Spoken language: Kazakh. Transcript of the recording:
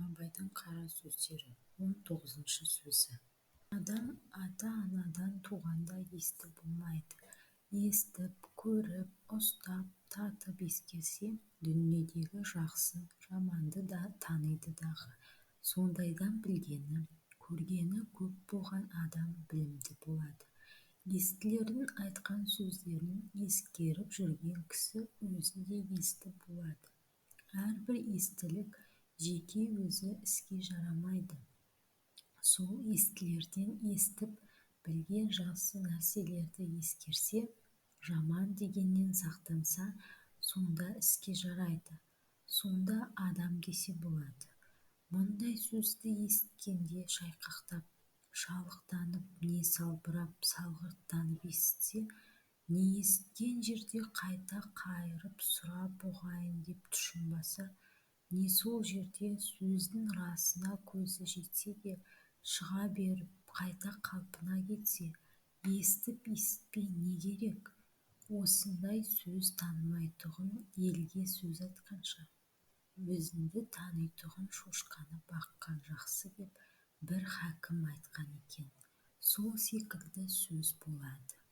Абайдың қара сөздері 19-шы сөзі. Адам ата-анадан туғанда есті болмайды. Естіп, көріп, ұстап, татып ескерсе, дүниедегі жақсы, жаманды да таниды дағы. Сондайдан білгені, көргені көп болған адам білімді болады. Естілердің айтқан сөздерін ескеріп жүрген кісі өзі де есті болады. Әрбір естілік жеке өзі іске жарамайды. Сол естілерден естіп, білген жақсы нәрселерді ескерсе, жаман дегеннен сақтанса, сонда іске жарайды. Сонда адам десе болады. Мұндай сөзді есіткенде шайқақтап, шалықтанып, не салбырап, салғырттанып есітсе, не есіткен жерде қайта қайырып сұрап ұғайын деп тұшынбаса, не сол жерде сөздің расына көзі жетсе де шыға беріп, қайта қалпына кетсе, естіп есітпей не керек? Осындай сөз танымайтұғын елге сөз айтқанша, өзіңді танитұғын шошқаны баққан жақсы деп бір хакім айтқан екен. Сол секілді сөз болады.